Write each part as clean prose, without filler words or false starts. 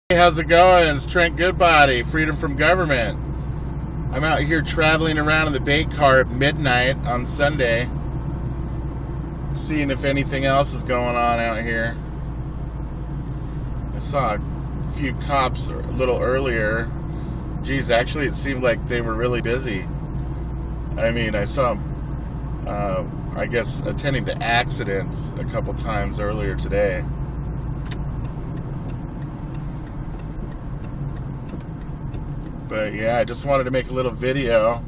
Hey, how's it going? It's Trent Goodbody, Freedom from Government. I'm out here traveling around in the bait car at midnight on Sunday, seeing if anything else is going on out here. I saw a few cops a little earlier. Geez, actually it seemed like they were really busy. I mean, I saw them, I guess, attending to accidents a couple times earlier today. But yeah, I just wanted to make a little video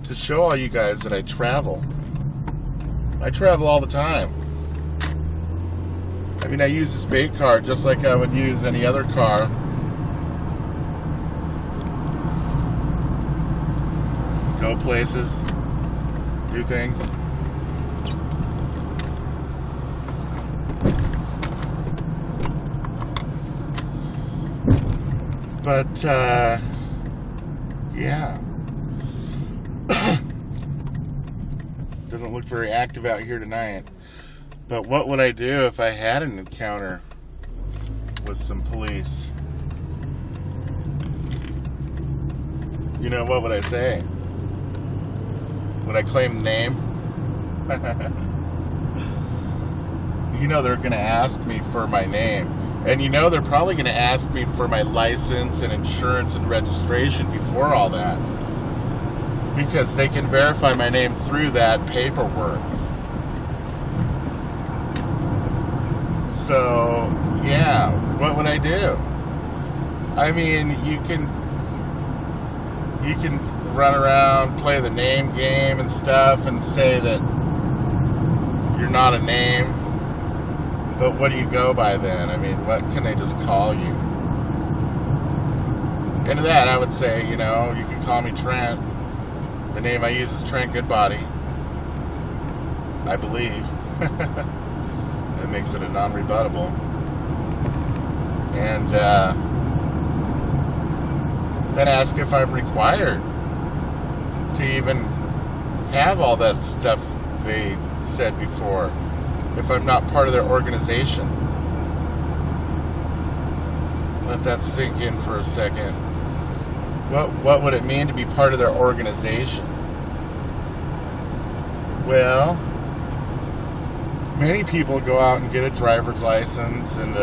to show all you guys that I travel. I travel all the time. I mean, I use this bait car just like I would use any other car. Go places, do things. But, yeah. Doesn't look very active out here tonight. But what would I do if I had an encounter with some police? You know, what would I say? Would I claim the name? You know they're going to ask me for my name. And you know they're probably going to ask me for my license and insurance and registration before all that. Because they can verify my name through that paperwork. So, yeah, what would I do? I mean, you can run around, play the name game and stuff and say that you're not a name. But what do you go by then? I mean, what can they just call you? And to that, I would say, you know, you can call me Trent. The name I use is Trent Goodbody. I believe. That makes it a non-rebuttable. And then ask if I'm required to even have all that stuff they said before. If I'm not part of their organization. Let that sink in for a second. What would it mean to be part of their organization? Well, many people go out and get a driver's license and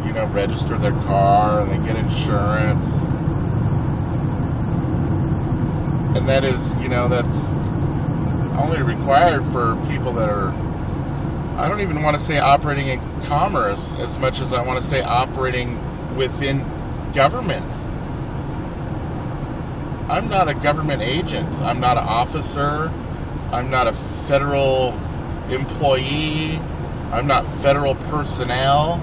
you know, register their car and they get insurance. And that is, you know, that's only required for people that are, I don't even want to say operating in commerce as much as I want to say operating within government. I'm not a government agent. I'm not an officer. I'm not a federal employee. I'm not federal personnel.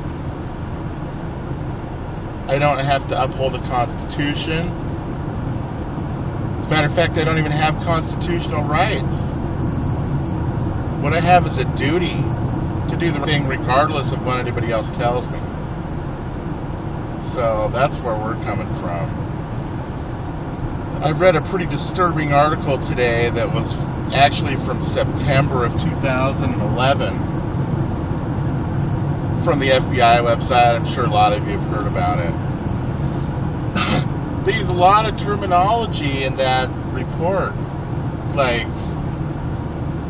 I don't have to uphold the Constitution. As a matter of fact, I don't even have constitutional rights. What I have is a duty to do the thing regardless of what anybody else tells me. So that's where we're coming from. I've read a pretty disturbing article today that was actually from September of 2011 from the FBI website. I'm sure a lot of you have heard about it. They use a lot of terminology in that report, like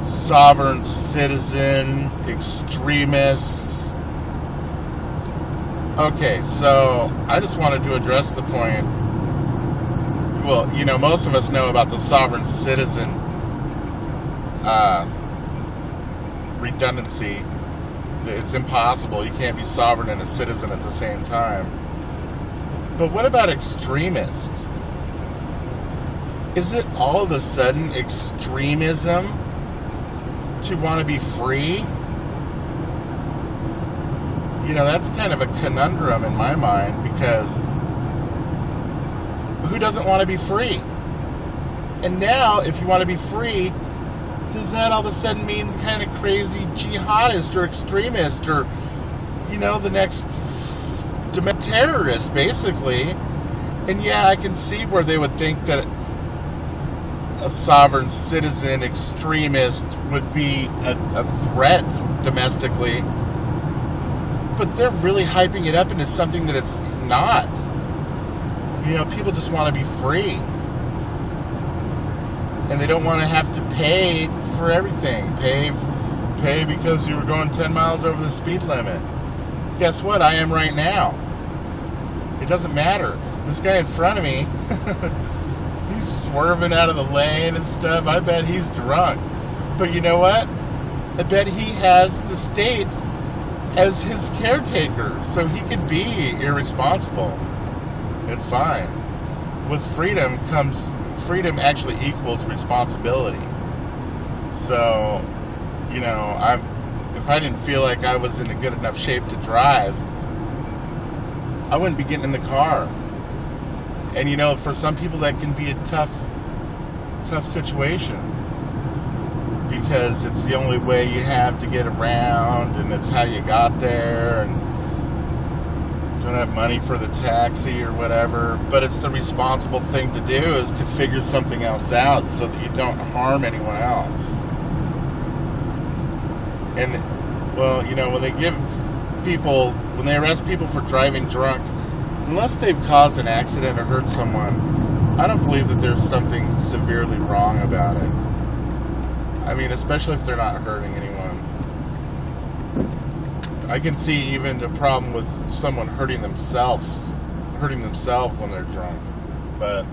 sovereign citizen, extremists. Okay, so I just wanted to address the point. Well, you know, most of us know about the sovereign citizen redundancy. It's impossible. You can't be sovereign and a citizen at the same time. But what about extremist? Is it all of a sudden extremism to want to be free? You know, that's kind of a conundrum in my mind, because who doesn't want to be free? And now, if you want to be free, does that all of a sudden mean kind of crazy jihadist or extremist or, you know, the next terrorist, basically? And yeah, I can see where they would think that a sovereign citizen extremist would be a threat domestically. But they're really hyping it up into something that it's not. You know, people just want to be free. And they don't want to have to pay for everything. Pay because you were going 10 miles over the speed limit. Guess what? I am right now. It doesn't matter. This guy in front of me, he's swerving out of the lane and stuff. I bet he's drunk. But you know what? I bet he has the state as his caretaker, so he can be irresponsible. It's fine. With freedom actually equals responsibility. So, you know, if I didn't feel like I was in a good enough shape to drive, I wouldn't be getting in the car. And you know, for some people that can be a tough situation, because it's the only way you have to get around, and it's how you got there, and you don't have money for the taxi or whatever. But it's the responsible thing to do, is to figure something else out so that you don't harm anyone else. And, well, you know, when they arrest people for driving drunk, unless they've caused an accident or hurt someone, I don't believe that there's something severely wrong about it. I mean, especially if they're not hurting anyone. I can see even a problem with someone hurting themselves when they're drunk. But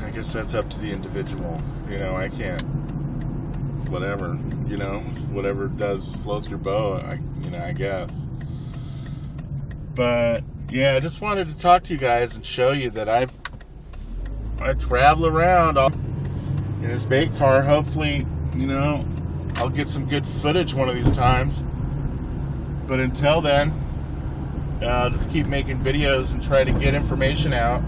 I guess that's up to the individual. You know, I can't. Whatever, you know, whatever floats your boat, I guess. But yeah, I just wanted to talk to you guys and show you that I travel around in this bait car. Hopefully, you know, I'll get some good footage one of these times. But until then, I'll just keep making videos and try to get information out.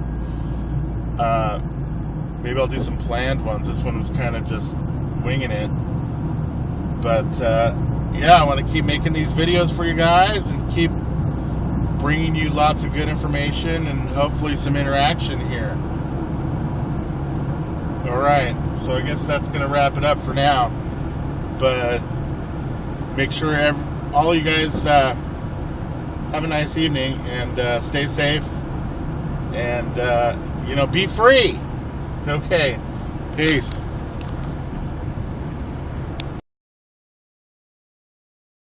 Maybe I'll do some planned ones. This one was kind of just winging it. But yeah, I want to keep making these videos for you guys and keep bringing you lots of good information and hopefully some interaction here. Alright, so I guess that's going to wrap it up for now. But make sure all you guys have a nice evening, and stay safe, and you know, be free. Okay, peace.